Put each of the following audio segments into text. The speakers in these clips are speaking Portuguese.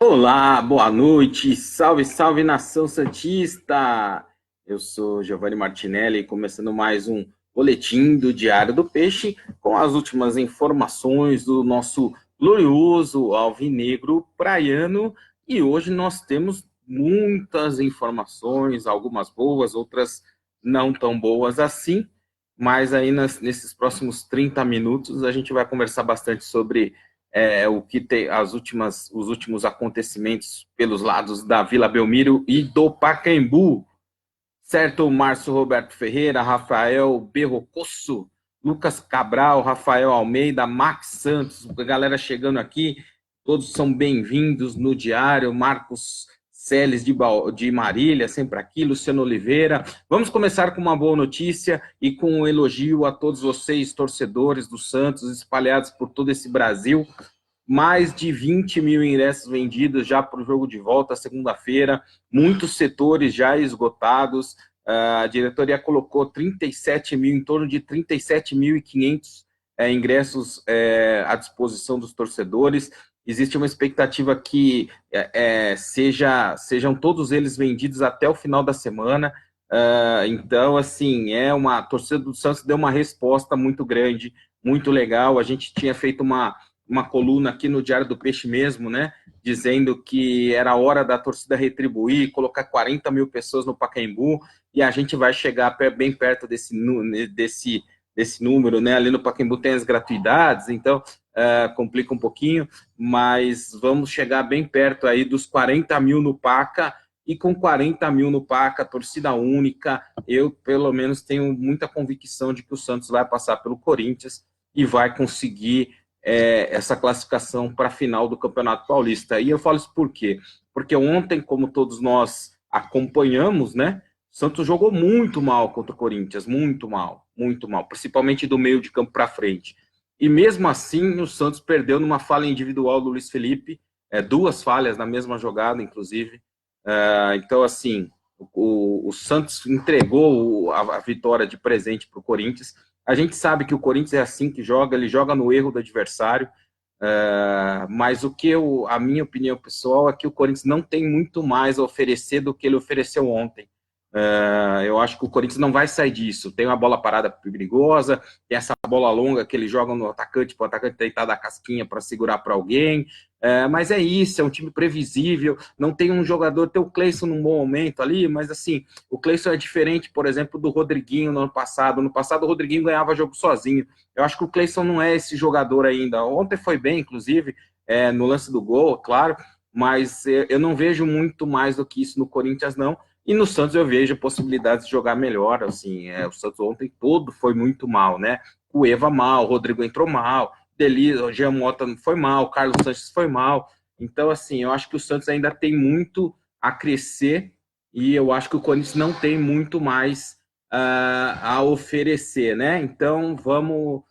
Olá, boa noite, salve, salve nação santista! Eu sou Giovanni Martinelli, começando mais um boletim do Diário do Peixe, com as últimas informações do nosso glorioso alvinegro praiano, e hoje nós temos muitas informações, algumas boas, outras não tão boas assim, mas aí nesses próximos 30 minutos a gente vai conversar bastante sobre o que tem os últimos acontecimentos pelos lados da Vila Belmiro e do Pacaembu, certo? Márcio Roberto Ferreira, Rafael Berrocosso, Lucas Cabral, Rafael Almeida, Max Santos, a galera chegando aqui, todos são bem-vindos no diário. Marcos Celes de Marília, sempre aqui, Luciano Oliveira. Vamos começar com uma boa notícia e com um elogio a todos vocês, torcedores do Santos, espalhados por todo esse Brasil. Mais de 20 mil ingressos vendidos já para o jogo de volta, segunda-feira, muitos setores já esgotados. A diretoria colocou 37 mil, em torno de 37.500 ingressos à disposição dos torcedores. Existe uma expectativa que sejam todos eles vendidos até o final da semana. Então, assim, a torcida do Santos deu uma resposta muito grande, muito legal. A gente tinha feito uma coluna aqui no Diário do Peixe mesmo, né, dizendo que era hora da torcida retribuir, colocar 40 mil pessoas no Pacaembu, e a gente vai chegar bem perto desse número, né? Ali no Pacaembu tem as gratuidades, então complica um pouquinho, mas vamos chegar bem perto aí dos 40 mil no Paca, e com 40 mil no Paca, torcida única, eu pelo menos tenho muita convicção de que o Santos vai passar pelo Corinthians e vai conseguir essa classificação para a final do Campeonato Paulista. E eu falo isso por quê? Porque ontem, como todos nós acompanhamos, né, o Santos jogou muito mal contra o Corinthians, muito mal, principalmente do meio de campo para frente. E mesmo assim, o Santos perdeu numa falha individual do Luiz Felipe, duas falhas na mesma jogada, inclusive. Então, assim, o Santos entregou a vitória de presente para o Corinthians. A gente sabe que o Corinthians é assim que joga, ele joga no erro do adversário, mas a minha opinião pessoal é que o Corinthians não tem muito mais a oferecer do que ele ofereceu ontem. Eu acho que o Corinthians não vai sair disso. Tem uma bola parada perigosa, tem essa bola longa que eles jogam no atacante, para o atacante tentar dar casquinha para segurar para alguém. Mas é isso, é um time previsível. Não tem um jogador, tem o Cleison num bom momento ali, mas assim, o Cleison é diferente, por exemplo, do Rodriguinho no ano passado. No passado, o Rodriguinho ganhava jogo sozinho. Eu acho que o Cleison não é esse jogador ainda. Ontem foi bem, inclusive, no lance do gol, claro, mas eu não vejo muito mais do que isso no Corinthians, não. E no Santos eu vejo possibilidades de jogar melhor, assim, o Santos ontem todo foi muito mal, né? O Eva mal, o Rodrigo entrou mal, o Jean Mota foi mal, o Carlos Sanches foi mal. Então, assim, eu acho que o Santos ainda tem muito a crescer e eu acho que o Corinthians não tem muito mais a oferecer, né? Então, vamos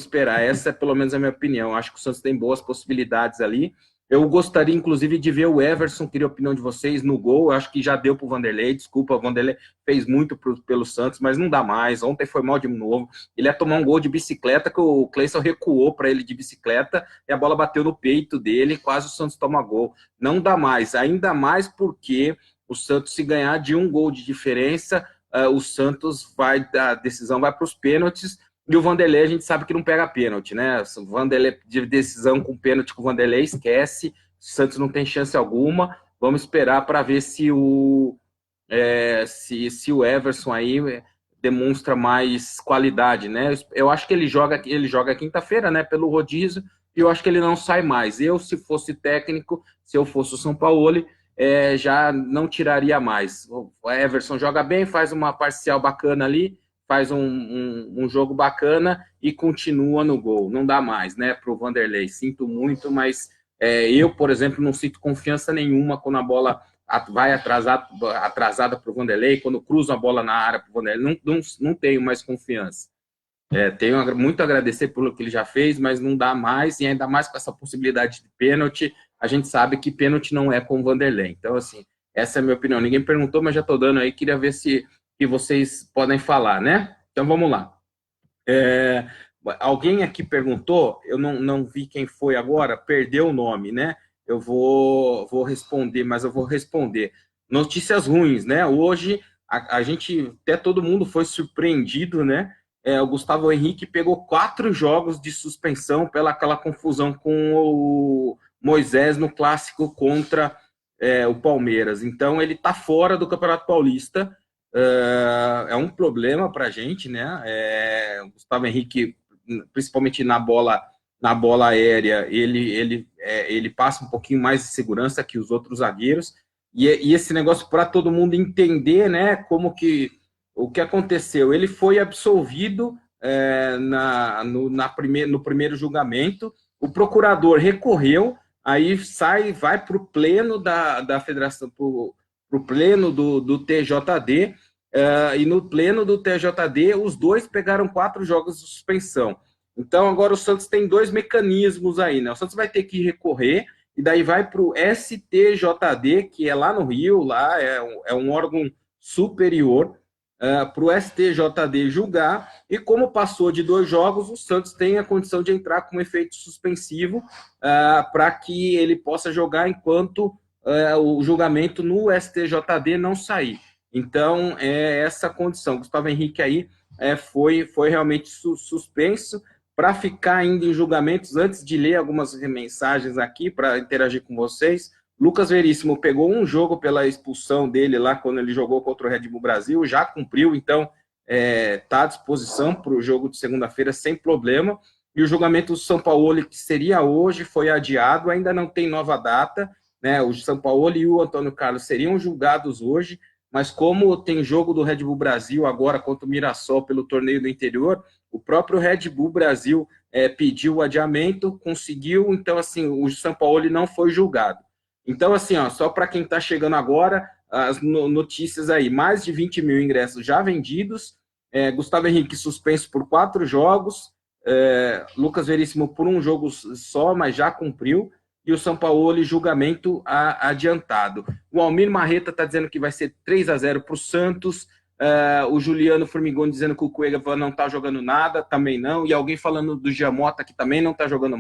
esperar. Essa é pelo menos a minha opinião. Eu acho que o Santos tem boas possibilidades ali. Eu gostaria, inclusive, de ver o Everson, queria a opinião de vocês, no gol. Eu acho que já deu para o Vanderlei, desculpa, o Vanderlei fez muito pelo Santos, mas não dá mais. Ontem foi mal de novo. Ele ia tomar um gol de bicicleta, que o Cleison recuou para ele de bicicleta, e a bola bateu no peito dele, quase o Santos toma gol. Não dá mais, ainda mais porque o Santos, se ganhar de um gol de diferença, o Santos a decisão vai para os pênaltis, e o Vanderlei, a gente sabe que não pega pênalti, né? O Vanderlei de decisão com pênalti com o Vanderlei, esquece. O Santos não tem chance alguma. Vamos esperar para ver se se o Everson aí demonstra mais qualidade, né? Eu acho que ele joga quinta-feira, né? Pelo rodízio, e eu acho que ele não sai mais. Eu, se fosse técnico, se eu fosse o São Paulo, já não tiraria mais. O Everson joga bem, faz uma parcial bacana ali, faz um jogo bacana e continua no gol. Não dá mais, né, para o Vanderlei. Sinto muito, mas eu, por exemplo, não sinto confiança nenhuma quando a bola vai atrasada para o Vanderlei, quando cruza a bola na área para o Vanderlei. Não tenho mais confiança. Tenho muito a agradecer pelo que ele já fez, mas não dá mais, e ainda mais com essa possibilidade de pênalti. A gente sabe que pênalti não é com o Vanderlei. Então, assim, essa é a minha opinião. Ninguém perguntou, mas já estou dando aí. Queria ver se que vocês podem falar, né? Então, vamos lá. Alguém aqui perguntou, eu não vi quem foi agora, perdeu o nome, né? vou responder, mas eu vou responder. Notícias ruins, né? Hoje, a gente, até todo mundo foi surpreendido, né? O Gustavo Henrique pegou 4 jogos de suspensão pela aquela confusão com o Moisés no clássico contra o Palmeiras. Então, ele está fora do Campeonato Paulista. É um problema para a gente, né? O Gustavo Henrique, principalmente na bola aérea, ele passa um pouquinho mais de segurança que os outros zagueiros. E esse negócio para todo mundo entender, né? Como que o que aconteceu? Ele foi absolvido no primeiro julgamento. O procurador recorreu, aí vai para o pleno da federação, para o pleno do TJD, e no pleno do TJD os dois pegaram 4 jogos de suspensão. Então agora o Santos tem 2 mecanismos aí, né? O Santos vai ter que recorrer, e daí vai para o STJD, que é lá no Rio, lá é um órgão superior, para o STJD julgar, e como passou de 2 jogos, o Santos tem a condição de entrar com efeito suspensivo para que ele possa jogar enquanto o julgamento no STJD não sair. Então, é essa condição. Gustavo Henrique aí foi realmente suspenso. Para ficar ainda em julgamentos, antes de ler algumas mensagens aqui para interagir com vocês, Lucas Veríssimo pegou um jogo pela expulsão dele lá quando ele jogou contra o Red Bull Brasil, já cumpriu, então está à disposição para o jogo de segunda-feira sem problema. E o julgamento do São Paulo, que seria hoje, foi adiado, ainda não tem nova data, né? O São Paulo e o Antônio Carlos seriam julgados hoje, mas como tem jogo do Red Bull Brasil agora contra o Mirassol pelo torneio do interior, o próprio Red Bull Brasil pediu o adiamento, conseguiu, então assim, o São Paulo não foi julgado. Então assim, só para quem está chegando agora, as notícias aí, mais de 20 mil ingressos já vendidos, Gustavo Henrique suspenso por 4 jogos, Lucas Veríssimo por um jogo só, mas já cumpriu, e o São Paulo julgamento adiantado. O Almir Marreta está dizendo que vai ser 3-0 para o Santos, o Juliano Formigoni dizendo que o Cueva não está jogando nada, também não, e alguém falando do Giamota que também não está jogando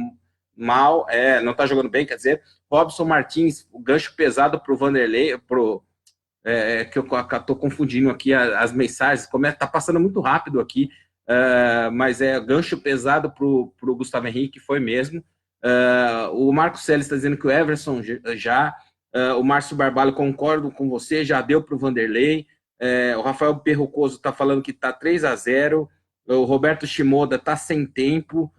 mal, não está jogando bem, quer dizer, Robson Martins, o gancho pesado para o Vanderlei, que eu estou confundindo aqui as mensagens, está passando muito rápido aqui, mas gancho pesado para o Gustavo Henrique, foi mesmo. O Marcos Celes está dizendo que o Everson já, o Márcio Barbalho, concordo com você, já deu para o Vanderlei, o Rafael Perrocoso está falando que está 3-0, o Roberto Shimoda está sem tempo,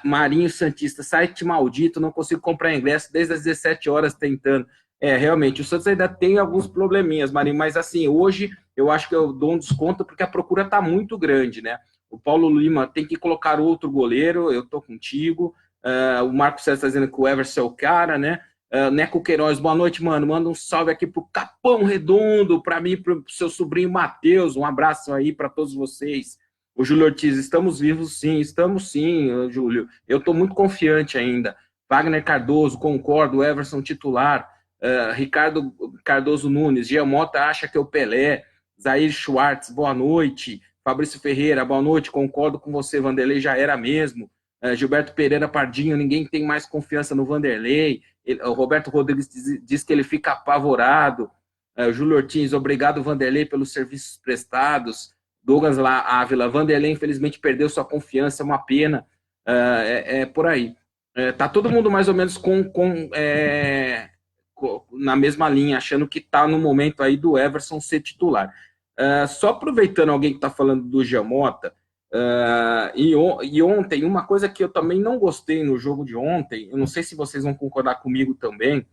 Marinho Santista, site maldito, não consigo comprar ingresso desde as 17 horas tentando. Realmente, o Santos ainda tem alguns probleminhas, Marinho, mas assim, hoje eu acho que eu dou um desconto porque a procura está muito grande, né? O Paulo Lima tem que colocar outro goleiro, eu tô contigo. O Marcos César está dizendo que o Everson é o cara, né? Neco Queiroz, boa noite, mano. Manda um salve aqui pro Capão Redondo, para mim, pro seu sobrinho Matheus. Um abraço aí para todos vocês. O Júlio Ortiz, estamos vivos sim, estamos sim, Júlio. Eu tô muito confiante ainda. Wagner Cardoso, concordo, Everson titular. Ricardo Cardoso Nunes, Giamota acha que é o Pelé. Zair Schwartz, boa noite. Fabrício Ferreira, boa noite, concordo com você, Vanderlei já era mesmo. Gilberto Pereira Pardinho, ninguém tem mais confiança no Vanderlei. O Roberto Rodrigues diz que ele fica apavorado. Júlio Ortiz, obrigado, Vanderlei, pelos serviços prestados. Douglas Ávila, Vanderlei infelizmente perdeu sua confiança, é uma pena. Por aí. Tá todo mundo mais ou menos na mesma linha, achando que tá no momento aí do Everson ser titular. Só aproveitando alguém que está falando do Giamota, e ontem, uma coisa que eu também não gostei no jogo de ontem, eu não sei se vocês vão concordar comigo também,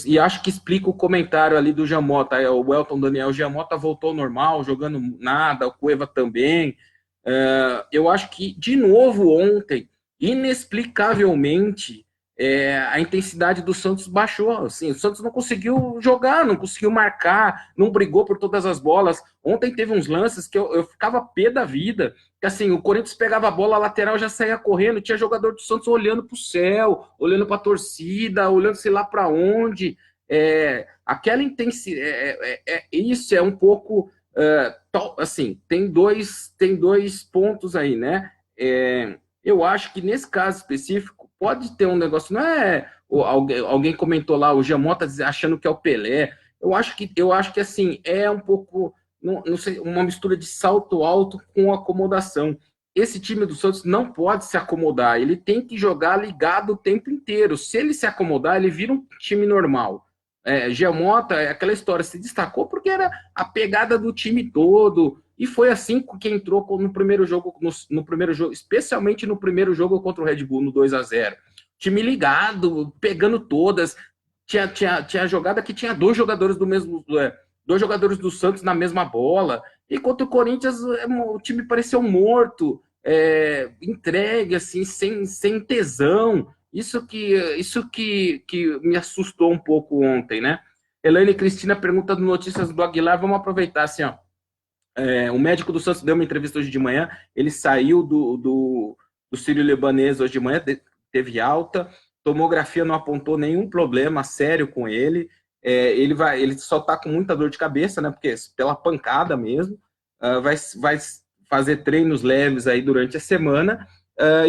e acho que explica o comentário ali do Giamota, o Elton Daniel Giamota voltou ao normal, jogando nada, o Cueva também. Eu acho que, de novo, ontem, inexplicavelmente, a intensidade do Santos baixou. Assim, o Santos não conseguiu jogar, não conseguiu marcar, não brigou por todas as bolas. Ontem teve uns lances que eu ficava pé da vida, que assim, o Corinthians pegava a bola, a lateral já saía correndo, tinha jogador do Santos olhando para o céu, olhando para a torcida, olhando sei lá para onde. Aquela intensidade, isso é um pouco, assim, tem dois pontos aí, né? Eu acho que nesse caso específico, pode ter um negócio, não é... Alguém comentou lá, o Giamota achando que é o Pelé. Eu acho que assim, é um pouco, não sei, uma mistura de salto alto com acomodação. Esse time do Santos não pode se acomodar, ele tem que jogar ligado o tempo inteiro. Se ele se acomodar, ele vira um time normal. Giamota, aquela história, se destacou porque era a pegada do time todo, e foi assim que entrou no primeiro jogo, no primeiro jogo, especialmente no primeiro jogo contra o Red Bull, no 2-0. Time ligado, pegando todas. Tinha jogada que tinha dois jogadores do mesmo. Dois jogadores do Santos na mesma bola. E contra o Corinthians, o time pareceu morto, entregue, assim, sem tesão. Isso que me assustou um pouco ontem, né? Elaine Cristina pergunta do Notícias do Aguilar. Vamos aproveitar, assim, ó. O médico do Santos deu uma entrevista hoje de manhã. Ele saiu do Sírio-Libanês hoje de manhã, teve alta. Tomografia não apontou nenhum problema sério com ele. Ele só está com muita dor de cabeça, né? Porque pela pancada mesmo. Vai fazer treinos leves aí durante a semana.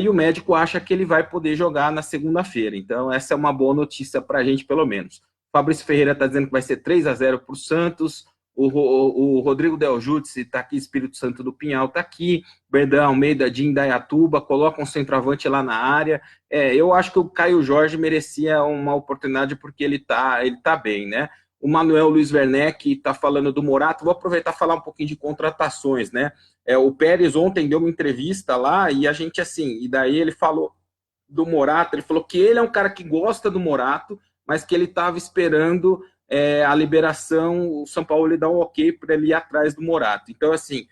E o médico acha que ele vai poder jogar na segunda-feira. Então, essa é uma boa notícia para a gente, pelo menos. Fabrício Ferreira está dizendo que vai ser 3-0 para o Santos. O Rodrigo Del Jutsi está aqui, Espírito Santo do Pinhal está aqui, Berdan Almeida de Indaiatuba, coloca um centroavante lá na área. Eu acho que o Caio Jorge merecia uma oportunidade porque ele tá bem, né? O Manuel Luiz Werneck está falando do Morato. Vou aproveitar e falar um pouquinho de contratações, né? O Pérez ontem deu uma entrevista lá e a gente, assim, e daí ele falou do Morato, ele falou que ele é um cara que gosta do Morato, mas que ele estava esperando a liberação, o São Paulo lhe dá um ok para ele ir atrás do Morato. Então, assim,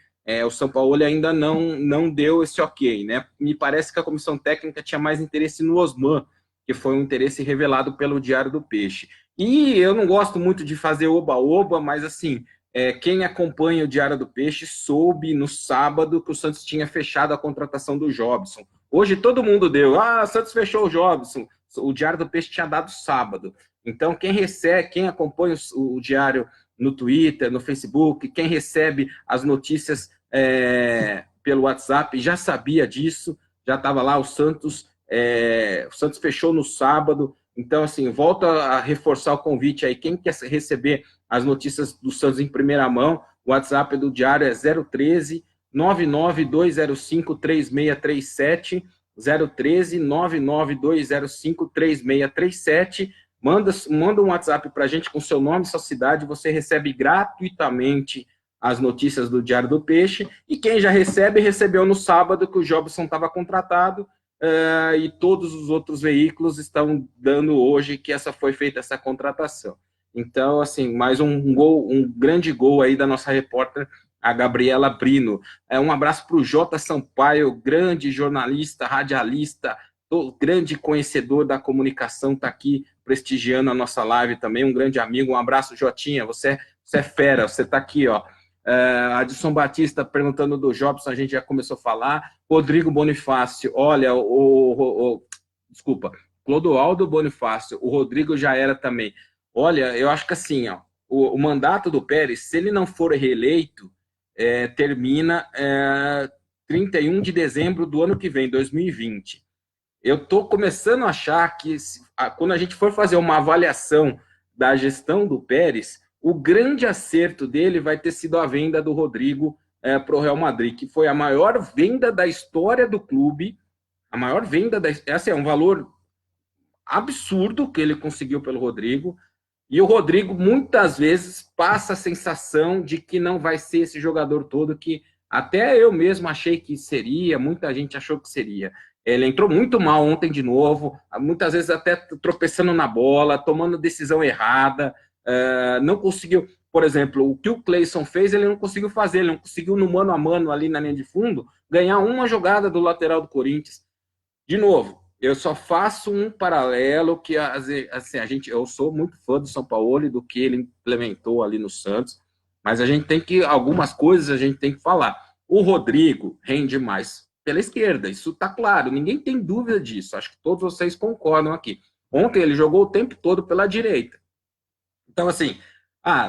o São Paulo ainda não deu esse ok, né? Me parece que a comissão técnica tinha mais interesse no Osman, que foi um interesse revelado pelo Diário do Peixe. E eu não gosto muito de fazer oba-oba, mas, assim, quem acompanha o Diário do Peixe soube no sábado que o Santos tinha fechado a contratação do Jobson. Hoje todo mundo deu, o Santos fechou o Jobson. O Diário do Peixe tinha dado sábado. Então, quem acompanha o Diário no Twitter, no Facebook, quem recebe as notícias pelo WhatsApp, já sabia disso, já estava lá, o Santos fechou no sábado. Então, assim, volto a reforçar o convite aí, quem quer receber as notícias do Santos em primeira mão, o WhatsApp do Diário é 013 99205 3637, 013 99205 3637. Manda um WhatsApp para a gente com seu nome e sua cidade, você recebe gratuitamente as notícias do Diário do Peixe, e quem já recebeu no sábado que o Jobson estava contratado, e todos os outros veículos estão dando hoje que foi feita essa contratação. Então, assim, mais um grande gol aí da nossa repórter, a Gabriela Brino. Um abraço para o Jota Sampaio, grande jornalista, radialista, grande conhecedor da comunicação, está aqui prestigiando a nossa live também, um grande amigo. Um abraço, Jotinha, você é fera, você está aqui, ó. Adilson Batista perguntando do Jobson, a gente já começou a falar. Rodrigo Bonifácio, olha, desculpa, Clodoaldo Bonifácio, o Rodrigo já era também. Olha, eu acho que assim, ó, o mandato do Pérez, se ele não for reeleito, termina 31 de dezembro do ano que vem, 2020. Eu estou começando a achar que, quando a gente for fazer uma avaliação da gestão do Pérez, o grande acerto dele vai ter sido a venda do Rodrigo para o Real Madrid, que foi a maior venda da história do clube, a maior venda, essa é um valor absurdo que ele conseguiu pelo Rodrigo, e o Rodrigo muitas vezes passa a sensação de que não vai ser esse jogador todo que até eu mesmo achei que seria, muita gente achou que seria. Ele entrou muito mal ontem de novo, muitas vezes até tropeçando na bola, tomando decisão errada, não conseguiu, por exemplo, o que o Cleison fez, ele não conseguiu fazer, ele não conseguiu no mano a mano ali na linha de fundo, ganhar uma jogada do lateral do Corinthians. De novo, eu só faço um paralelo que, assim, eu sou muito fã do São Paulo e do que ele implementou ali no Santos, mas algumas coisas a gente tem que falar. O Rodrigo rende mais pela esquerda, isso está claro, ninguém tem dúvida disso, acho que todos vocês concordam aqui. Ontem ele jogou o tempo todo pela direita. Então, assim,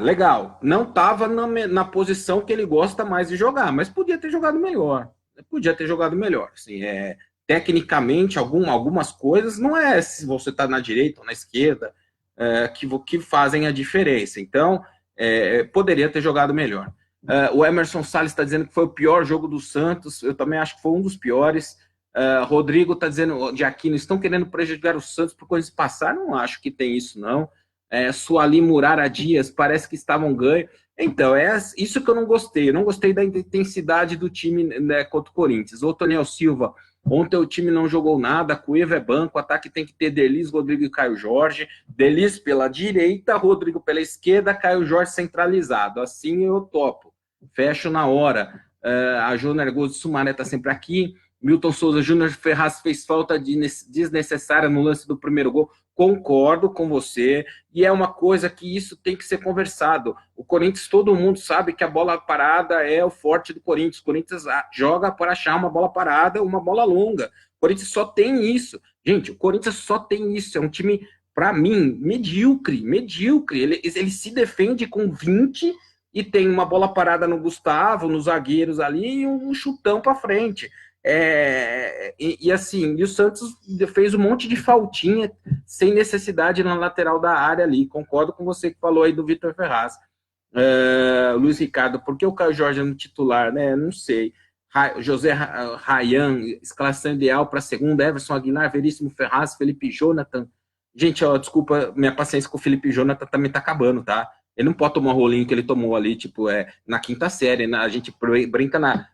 legal, não estava na posição que ele gosta mais de jogar, mas podia ter jogado melhor. Assim, tecnicamente, algumas coisas, não é se você está na direita ou na esquerda que fazem a diferença. Então, poderia ter jogado melhor. O Emerson Salles está dizendo que foi o pior jogo do Santos, eu também acho que foi um dos piores. Rodrigo está dizendo, de Aquino, estão querendo prejudicar o Santos por coisas passar? Não acho que tem isso, não. Suali Murara Dias, parece que estavam ganhos. Então, isso que eu não gostei. Eu não gostei da intensidade do time, né, contra o Corinthians. O Toniel Silva, ontem o time não jogou nada, Cueva é banco, o ataque tem que ter Delis, Rodrigo e Caio Jorge. Delis pela direita, Rodrigo pela esquerda, Caio Jorge centralizado. Assim eu topo. Fecho na hora. A Júnior Gomes de Sumaré está sempre aqui. Milton Souza Júnior Ferraz fez falta desnecessária no lance do primeiro gol. Concordo com você, e é uma coisa que isso tem que ser conversado. O Corinthians, todo mundo sabe que a bola parada é o forte do Corinthians. O Corinthians joga para achar uma bola parada, uma bola longa. O Corinthians só tem isso. Gente, o Corinthians só tem isso. É um time, para mim, medíocre. Ele se defende com 20 e tem uma bola parada no Gustavo, nos zagueiros ali, e um chutão para frente. Assim, e o Santos fez um monte de faltinha sem necessidade na lateral da área ali. Concordo com você que falou aí do Vitor Ferraz. Luiz Ricardo, por que o Caio Jorge é no titular, né? Não sei. José Rayan, escalação ideal para segunda, Everson Aguilar, Veríssimo Ferraz, Felipe Jonathan. Gente, desculpa, minha paciência com o Felipe Jonathan também tá acabando, tá? Ele não pode tomar o rolinho que ele tomou ali, tipo, na quinta série, né? A gente brinca na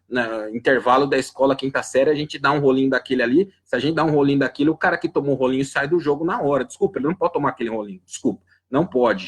intervalo da escola, quinta série, a gente dá um rolinho daquele ali, se a gente dá um rolinho daquele, o cara que tomou o rolinho sai do jogo na hora, desculpa, ele não pode tomar aquele rolinho, desculpa, não pode,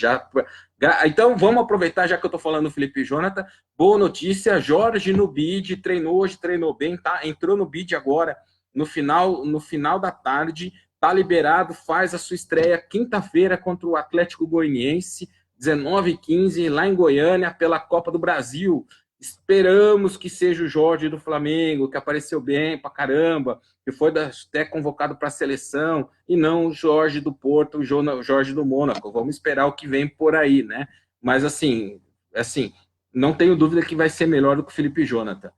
então vamos aproveitar, já que eu tô falando do Felipe Jonathan, boa notícia, Jorge no bid, treinou hoje, treinou bem, tá? Entrou no bid agora, no final da tarde, tá liberado, faz a sua estreia quinta-feira contra o Atlético Goianiense, 19h15, lá em Goiânia, pela Copa do Brasil. Esperamos que seja o Jorge do Flamengo, que apareceu bem pra caramba, que foi até convocado para a seleção, e não o Jorge do Porto, o Jorge do Mônaco. Vamos esperar o que vem por aí, né? Mas, assim não tenho dúvida que vai ser melhor do que o Felipe Jonathan.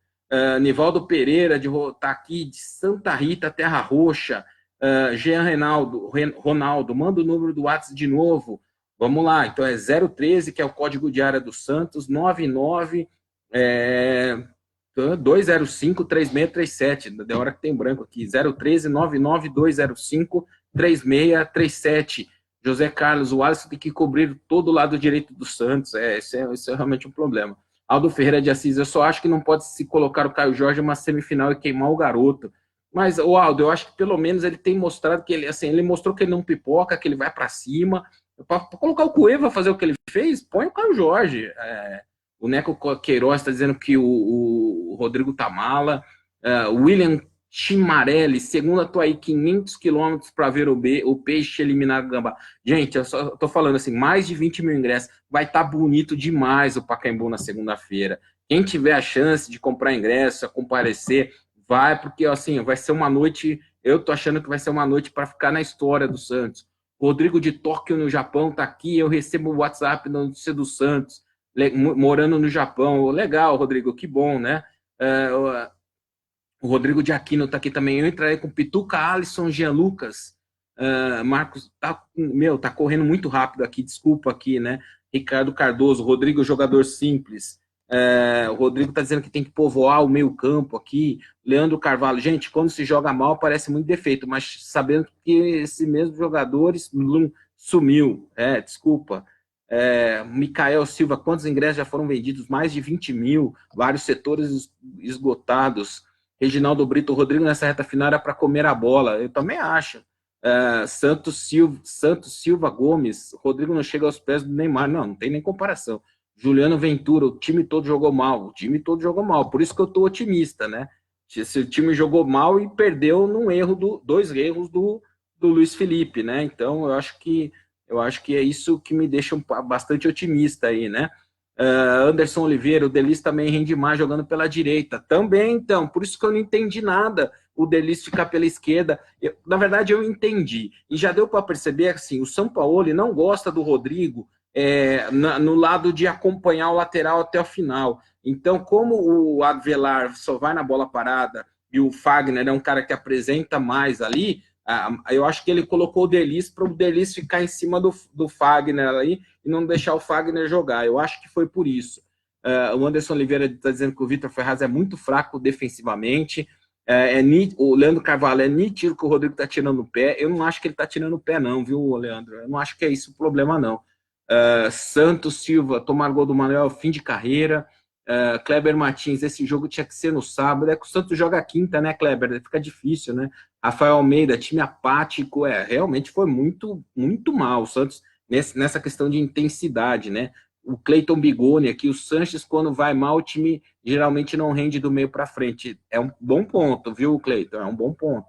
Nivaldo Pereira, tá aqui de Santa Rita, Terra Roxa. Jean Ronaldo, manda o número do WhatsApp de novo. Vamos lá, então é 013, que é o código de área do Santos, 99 205-3637, da hora que tem branco aqui, 013 99205-3637. José Carlos, o Alisson tem que cobrir todo o lado direito do Santos, esse é realmente um problema. Aldo Ferreira de Assis, eu só acho que não pode se colocar o Caio Jorge em uma semifinal e queimar o garoto. Mas, o Aldo, eu acho que pelo menos ele tem mostrado que ele mostrou que ele não pipoca, que ele vai para cima. Para colocar o Cueva fazer o que ele fez, põe o Caio Jorge. O Neco Queiroz está dizendo que o Rodrigo tá mala. William Chimarelli, segunda, tô aí 500 quilômetros para ver o Peixe eliminar o Gambá. Gente, eu só tô falando assim, mais de 20 mil ingressos. Vai estar bonito demais o Pacaembu na segunda-feira. Quem tiver a chance de comprar ingresso, a comparecer, vai, porque assim, vai ser uma noite, eu tô achando que vai ser uma noite para ficar na história do Santos. Rodrigo de Tóquio, no Japão, tá aqui, eu recebo o WhatsApp da notícia do Santos, morando no Japão. Legal, Rodrigo, que bom, né? O Rodrigo de Aquino tá aqui também. Eu entrarei com Pituca, Alisson, Jean Lucas. Marcos, tá correndo muito rápido aqui, desculpa aqui, né? Ricardo Cardoso, Rodrigo, jogador simples. O Rodrigo tá dizendo que tem que povoar o meio campo aqui. Leandro Carvalho, gente, quando se joga mal parece muito defeito, mas sabendo que esse mesmo jogador sumiu. Desculpa. Micael Silva, quantos ingressos já foram vendidos? Mais de 20 mil, vários setores esgotados. Reginaldo Brito, Rodrigo nessa reta final era para comer a bola. Eu também acho. Santos Silva Gomes, Rodrigo não chega aos pés do Neymar. Não tem nem comparação. Juliano Ventura, o time todo jogou mal. Por isso que eu tô otimista, né? Se o time jogou mal e perdeu num erro, dois erros do Luiz Felipe, né? Então, eu acho que é isso que me deixa bastante otimista aí, né? Anderson Oliveira, o Delis também rende mais jogando pela direita. Também, então, por isso que eu não entendi nada o Delis ficar pela esquerda. Na verdade, eu entendi. E já deu para perceber, assim, o Sampaoli não gosta do Rodrigo no lado de acompanhar o lateral até o final. Então, como o Avelar só vai na bola parada e o Fagner é um cara que apresenta mais ali, eu acho que ele colocou o Derlis para o Derlis ficar em cima do Fagner ali e não deixar o Fagner jogar. Eu acho que foi por isso. O Anderson Oliveira está dizendo que o Vitor Ferraz é muito fraco defensivamente. O Leandro Carvalho é nítido que o Rodrigo está tirando o pé. Eu não acho que ele está tirando o pé, não, viu, Leandro? Eu não acho que é isso o problema, não. Santos Silva, tomar gol do Manuel, fim de carreira. Kleber Martins, esse jogo tinha que ser no sábado. É que o Santos joga quinta, né, Kleber? Fica difícil, né? Rafael Almeida, time apático. Realmente foi muito, muito mal o Santos nessa questão de intensidade, né? O Cleiton Bigoni aqui, o Sanches, quando vai mal, o time geralmente não rende do meio para frente. É um bom ponto, viu, Cleiton? É um bom ponto.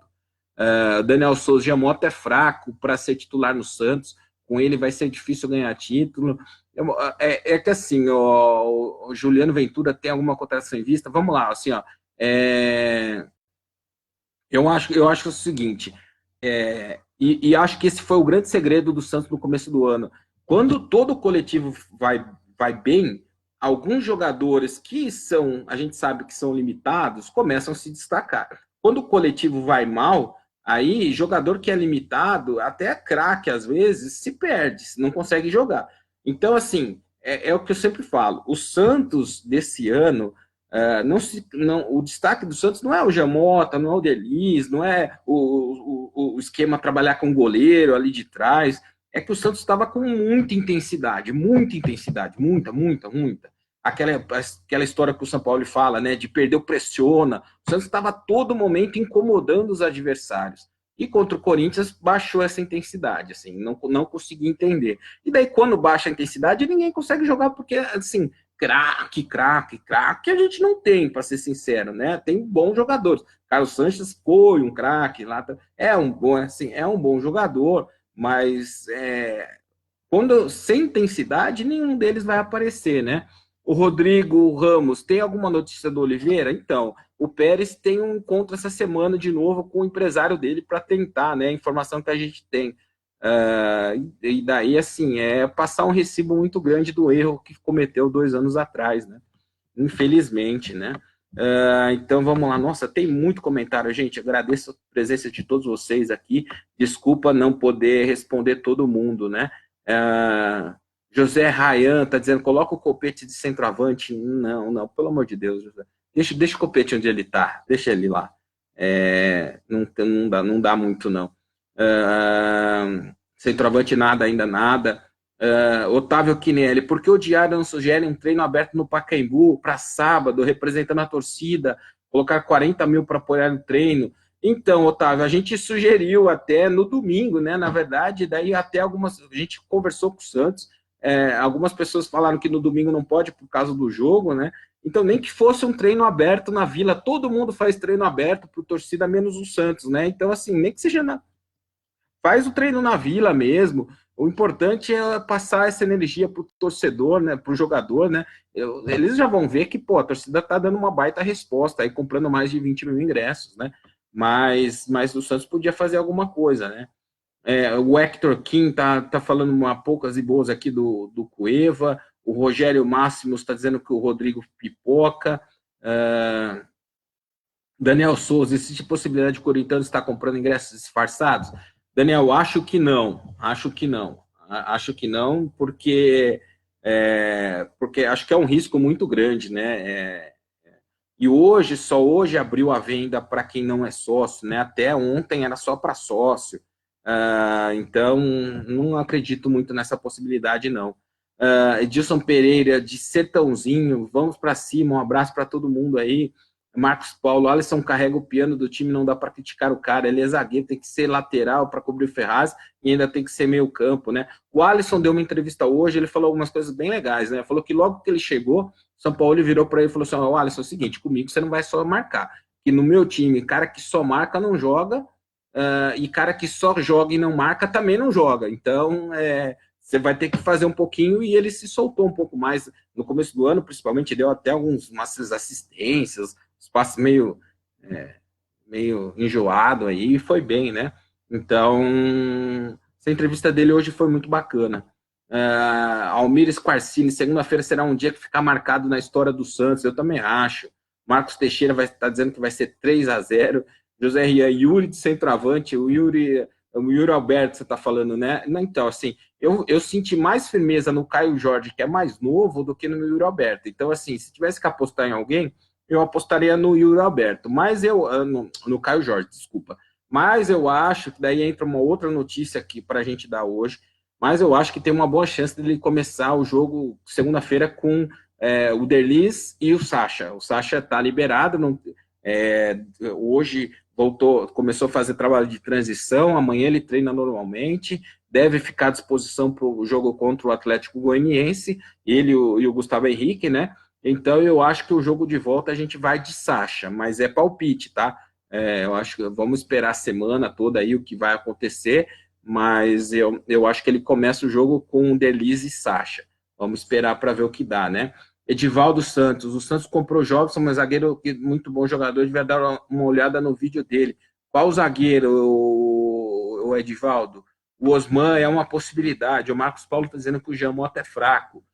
Daniel Souza, Giamotto é fraco para ser titular no Santos. Com ele vai ser difícil ganhar título. Que assim, o Juliano Ventura tem alguma contratação em vista? Vamos lá, assim, ó. Eu acho o seguinte, e acho que esse foi o grande segredo do Santos no começo do ano. Quando todo o coletivo vai bem, alguns jogadores que a gente sabe que são limitados, começam a se destacar. Quando o coletivo vai mal, aí jogador que é limitado, até craque às vezes, se perde, não consegue jogar. Então, assim, é o que eu sempre falo. O Santos desse ano, o destaque do Santos não é o Giamotto, não é o Derlis, não é o esquema trabalhar com o goleiro ali de trás. É que o Santos estava com muita intensidade, muita. Aquela história que o São Paulo fala, né, de perder o pressiona. O Santos estava a todo momento incomodando os adversários. E contra o Corinthians baixou essa intensidade, assim, não consegui entender. E daí, quando baixa a intensidade, ninguém consegue jogar, porque, assim, craque, a gente não tem, para ser sincero, né? Tem bons jogadores. Carlos Sanches foi um craque lá, é um bom jogador, mas quando sem intensidade, nenhum deles vai aparecer, né? O Rodrigo Ramos, tem alguma notícia do Oliveira? Então, o Pérez tem um encontro essa semana de novo com o empresário dele para tentar, né? A informação que a gente tem. E daí, assim, passar um recibo muito grande do erro que cometeu 2 anos atrás, né? Infelizmente, né? Então, vamos lá. Nossa, tem muito comentário, gente. Agradeço a presença de todos vocês aqui. Desculpa não poder responder todo mundo, né? José Rayan está dizendo, coloca o Copete de centroavante. Não, pelo amor de Deus, José. Deixa o Copete onde ele está. Deixa ele lá. Não dá muito, não. Centroavante nada, ainda nada. Otávio Quinelli, por que o Diário não sugere um treino aberto no Pacaembu para sábado, representando a torcida, colocar 40 mil para apoiar o treino? Então, Otávio, a gente sugeriu até no domingo, né? Na verdade, daí até a gente conversou com o Santos, algumas pessoas falaram que no domingo não pode por causa do jogo, né? Então, nem que fosse um treino aberto na Vila, todo mundo faz treino aberto para torcida, menos o Santos, né? Então, assim, nem que seja faz o treino na Vila mesmo. O importante é passar essa energia para o torcedor, né, para o jogador, né? Eles já vão ver que, pô, a torcida tá dando uma baita resposta, aí comprando mais de 20 mil ingressos, né? Mas o Santos podia fazer alguma coisa, né? O Hector Kim tá falando poucas e boas aqui do Cueva. O Rogério Máximos está dizendo que o Rodrigo pipoca. Daniel Souza, existe possibilidade de o Corinthians estar comprando ingressos disfarçados? Daniel, acho que não, porque acho que é um risco muito grande, né? E só hoje abriu a venda para quem não é sócio, né? Até ontem era só para sócio. Então, não acredito muito nessa possibilidade, não. Edilson Pereira, de Sertãozinho, vamos para cima, um abraço para todo mundo aí. Marcos Paulo, Alisson carrega o piano do time, não dá para criticar o cara, ele é zagueiro, tem que ser lateral para cobrir o Ferraz e ainda tem que ser meio campo, né? O Alisson deu uma entrevista hoje, ele falou algumas coisas bem legais, né? Falou que logo que ele chegou, São Paulo virou para ele e falou assim, Alisson, é o seguinte, comigo você não vai só marcar, que no meu time, cara que só marca não joga, e cara que só joga e não marca também não joga, então você vai ter que fazer um pouquinho, e ele se soltou um pouco mais no começo do ano, principalmente deu até umas assistências, espaço meio enjoado aí, e foi bem, né? Então, essa entrevista dele hoje foi muito bacana. Almir Squarcini, segunda-feira será um dia que ficar marcado na história do Santos, eu também acho. Marcos Teixeira vai estar dizendo que vai ser 3-0. José Rian, Yuri de centroavante, o Yuri Alberto, você está falando, né? Então, assim, eu senti mais firmeza no Caio Jorge, que é mais novo, do que no Yuri Alberto. Então, assim, se tivesse que apostar em alguém, eu apostaria no Yuri Alberto, mas no Caio Jorge, desculpa. Mas eu acho que daí entra uma outra notícia aqui para a gente dar hoje, mas eu acho que tem uma boa chance dele começar o jogo segunda-feira com o Derlis e o Sacha. O Sacha está liberado, hoje começou a fazer trabalho de transição, amanhã ele treina normalmente, deve ficar à disposição para o jogo contra o Atlético Goianiense, ele e o Gustavo Henrique, né? Então eu acho que o jogo de volta a gente vai de Sacha, mas é palpite, tá? Eu acho que vamos esperar a semana toda aí o que vai acontecer, mas eu acho que ele começa o jogo com Derlis e Sacha. Vamos esperar para ver o que dá, né? Edivaldo Santos. O Santos comprou o Jobson, mas zagueiro muito bom jogador, devia dar uma olhada no vídeo dele. Qual zagueiro, o Edivaldo? O Osman é uma possibilidade. O Marcos Paulo está dizendo que o Jamota é fraco.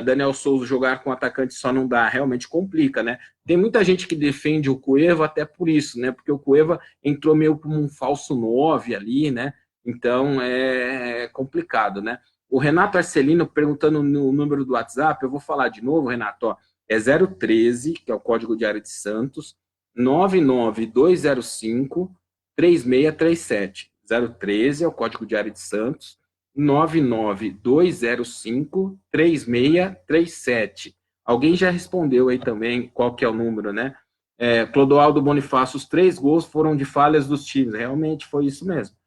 Daniel Souza jogar com atacante só não dá, realmente complica, né? Tem muita gente que defende o Cueva até por isso, né? Porque o Cueva entrou meio como um falso 9 ali, né? Então é complicado, né? O Renato Arcelino perguntando no número do WhatsApp, eu vou falar de novo, Renato, ó, é 013, que é o código de área de Santos, 99205-3637. 013 é o código de área de Santos, 99205-3637. Alguém já respondeu aí também qual que é o número, né? Clodoaldo Bonifácio, os 3 gols foram de falhas dos times. Realmente foi isso mesmo.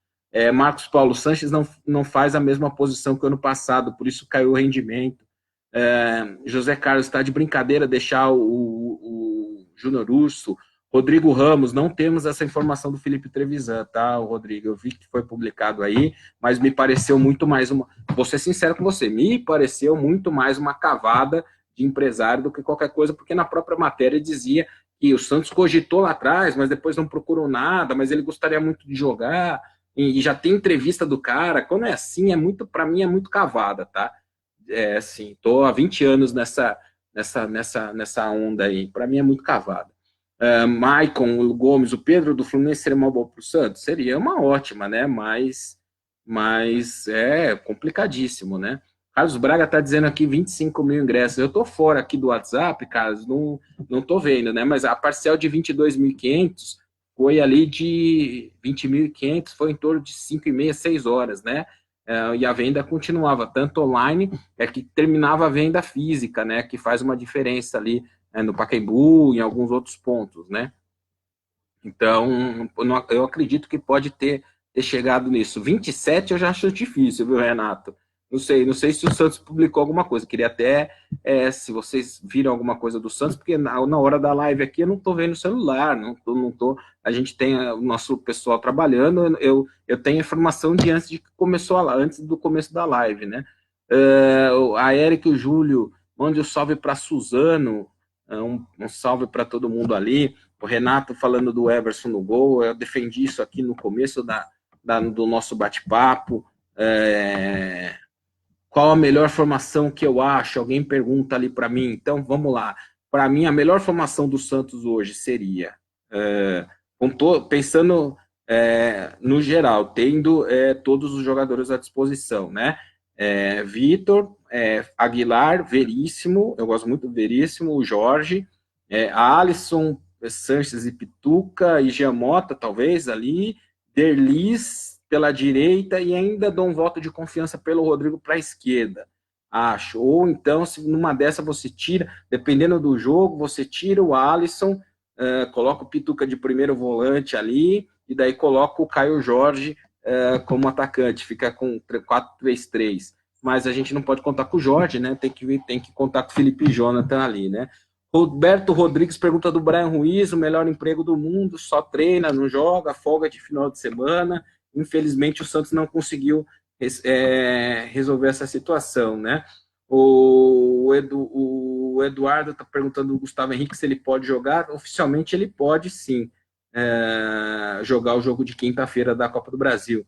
Marcos Paulo Sanches não faz a mesma posição que o ano passado, por isso caiu o rendimento. José Carlos está de brincadeira deixar o Júnior Urso. Rodrigo Ramos, não temos essa informação do Felipe Trevisan, tá, Rodrigo? Eu vi que foi publicado aí, mas me pareceu muito mais vou ser sincero com você, me pareceu muito mais uma cavada de empresário do que qualquer coisa, porque na própria matéria dizia que o Santos cogitou lá atrás, mas depois não procurou nada, mas ele gostaria muito de jogar, e já tem entrevista do cara. Quando é assim, para mim é muito cavada, tá? Assim, tô há 20 anos nessa onda aí, para mim é muito cavada. Maicon, o Gomes, o Pedro do Fluminense seria uma boa para o Santos? Seria uma ótima, né? Mas é complicadíssimo, né? Carlos Braga está dizendo aqui 25 mil ingressos. Eu tô fora aqui do WhatsApp, Carlos, não tô vendo, né? Mas a parcial de 22.500 foi ali de 20.500, foi em torno de 5h30, 6 horas, né? E a venda continuava, tanto online, que terminava a venda física, né? Que faz uma diferença ali, no Pacaembu, em alguns outros pontos, né? Então, eu acredito que pode ter chegado nisso. 27 eu já acho difícil, viu, Renato? Não sei se o Santos publicou alguma coisa. Queria até, se vocês viram alguma coisa do Santos, porque na hora da live aqui eu não estou vendo o celular, não tô. A gente tem o nosso pessoal trabalhando, eu tenho informação de antes do começo da live, né? A Érica e o Júlio, mande um salve para Suzano, um salve para todo mundo ali. O Renato falando do Everson no gol, eu defendi isso aqui no começo do nosso bate-papo. Qual a melhor formação que eu acho? Alguém pergunta ali para mim. Então, vamos lá. Para mim, a melhor formação do Santos hoje seria, pensando no geral, tendo todos os jogadores à disposição, né? Vitor, Aguilar, Veríssimo, eu gosto muito do Veríssimo, o Jorge, Alisson, Sanches e Pituca, e Giamota, talvez, ali, Derlis pela direita, e ainda dou um voto de confiança pelo Rodrigo para a esquerda, acho. Ou então, se numa dessa você tira, dependendo do jogo, você tira o Alisson, coloca o Pituca de primeiro volante ali, e daí coloca o Caio Jorge como atacante, fica com 4-3-3. Mas a gente não pode contar com o Jorge, né? Tem que contar com o Felipe Jonathan ali, né? Roberto Rodrigues pergunta do Brian Ruiz, o melhor emprego do mundo, só treina, não joga, folga de final de semana. Infelizmente o Santos não conseguiu resolver essa situação, né? O Eduardo está perguntando do Gustavo Henrique se ele pode jogar. Oficialmente ele pode sim jogar o jogo de quinta-feira da Copa do Brasil.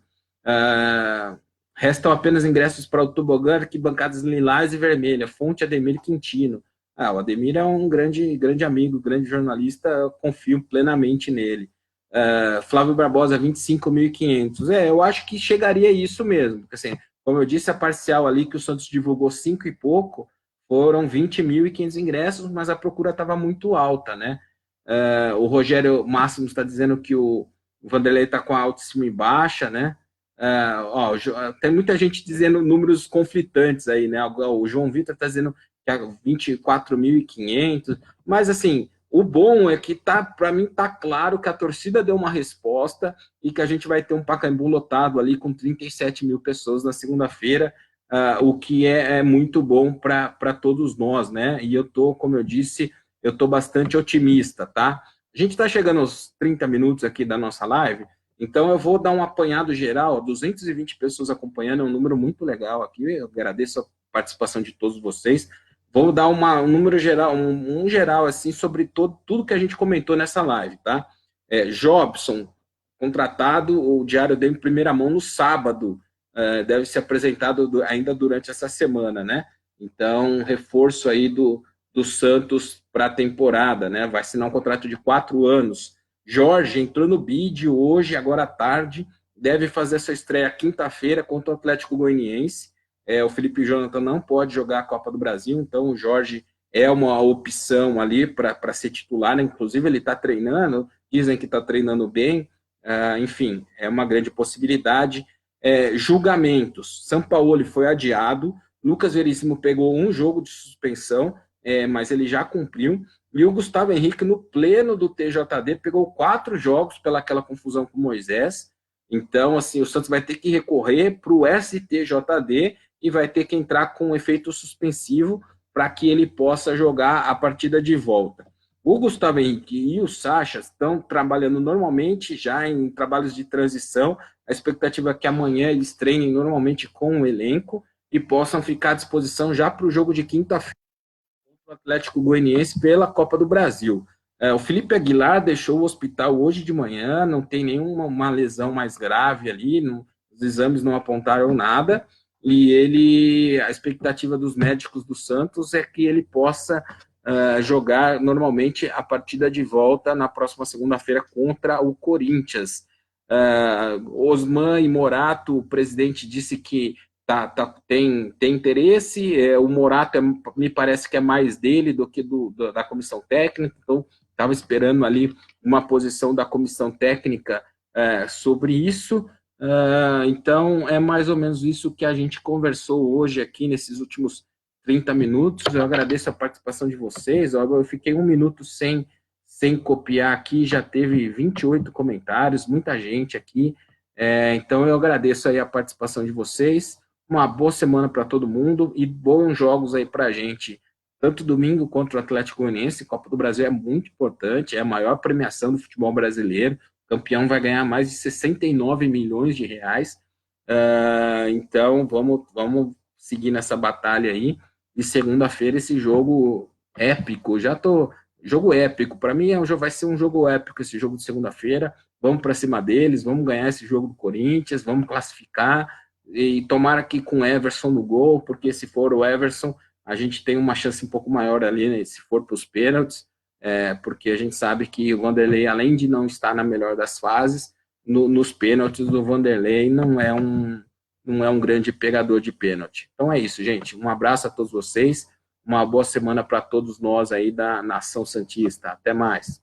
Restam apenas ingressos para o tobogã, arquibancadas lilás e vermelha, fonte Ademir Quintino. O Ademir é um grande amigo, grande jornalista, eu confio plenamente nele. Flávio Barbosa, 25.500. Eu acho que chegaria a isso mesmo. Porque, assim, como eu disse, a parcial ali que o Santos divulgou 5 e pouco, foram 20.500 ingressos, mas a procura estava muito alta, né? O Rogério Máximo está dizendo que o Vanderlei está com a autoestima baixa, né? Tem muita gente dizendo números conflitantes aí, né? O João Vitor está dizendo que é 24.500, mas assim, o bom é que para mim tá claro que a torcida deu uma resposta e que a gente vai ter um Pacaembu lotado ali com 37 mil pessoas na segunda-feira, o que é muito bom para todos nós, né? E eu tô, como eu disse, eu tô bastante otimista, tá? A gente está chegando aos 30 minutos aqui da nossa live, então eu vou dar um apanhado geral, 220 pessoas acompanhando, é um número muito legal aqui, eu agradeço a participação de todos vocês. Vou dar um número geral, um geral assim sobre tudo que a gente comentou nessa live, tá? Jobson, contratado, o Diário deu em primeira mão no sábado, deve ser apresentado ainda durante essa semana, né? Então, reforço aí do Santos para a temporada, né? Vai assinar um contrato de 4 anos. Jorge entrou no bid hoje, agora à tarde, deve fazer sua estreia quinta-feira contra o Atlético Goianiense. O Felipe Jonathan não pode jogar a Copa do Brasil, então o Jorge é uma opção ali para ser titular, né? Inclusive ele está treinando, dizem que está treinando bem, enfim, é uma grande possibilidade. Julgamentos, São Paulo foi adiado, Lucas Veríssimo pegou um jogo de suspensão, mas ele já cumpriu, e o Gustavo Henrique, no pleno do TJD, pegou 4 jogos pelaquela confusão com Moisés. Então, assim, o Santos vai ter que recorrer para o STJD e vai ter que entrar com um efeito suspensivo para que ele possa jogar a partida de volta. O Gustavo Henrique e o Sacha estão trabalhando normalmente já em trabalhos de transição. A expectativa é que amanhã eles treinem normalmente com o elenco e possam ficar à disposição já para o jogo de quinta-feira contra o Atlético Goianiense pela Copa do Brasil. O Felipe Aguilar deixou o hospital hoje de manhã, não tem nenhuma lesão mais grave ali, os exames não apontaram nada, e a expectativa dos médicos do Santos é que ele possa jogar normalmente a partida de volta na próxima segunda-feira contra o Corinthians. Osman e Morato, o presidente disse que tem interesse, o Morato me parece que é mais dele do que da comissão técnica, então estava esperando ali uma posição da comissão técnica sobre isso. Então é mais ou menos isso que a gente conversou hoje aqui nesses últimos 30 minutos. Eu agradeço a participação de vocês. Eu fiquei 1 minuto sem copiar aqui, já teve 28 comentários, muita gente aqui. Então eu agradeço aí a participação de vocês. Uma boa semana para todo mundo e bons jogos aí para a gente, tanto domingo contra o Atlético Goianiense. Copa do Brasil é muito importante, é a maior premiação do futebol brasileiro. O campeão vai ganhar mais de 69 milhões de reais. Então vamos seguir nessa batalha aí. E segunda-feira esse jogo épico. Jogo épico. Para mim vai ser um jogo épico esse jogo de segunda-feira. Vamos para cima deles, vamos ganhar esse jogo do Corinthians, vamos classificar. E tomara que com Everson no gol, porque se for o Everson, a gente tem uma chance um pouco maior ali, né, se for para os pênaltis, porque a gente sabe que o Vanderlei, além de não estar na melhor das fases, nos pênaltis o Vanderlei não é um grande pegador de pênalti. Então é isso, gente. Um abraço a todos vocês, uma boa semana para todos nós aí da Nação Santista. Até mais.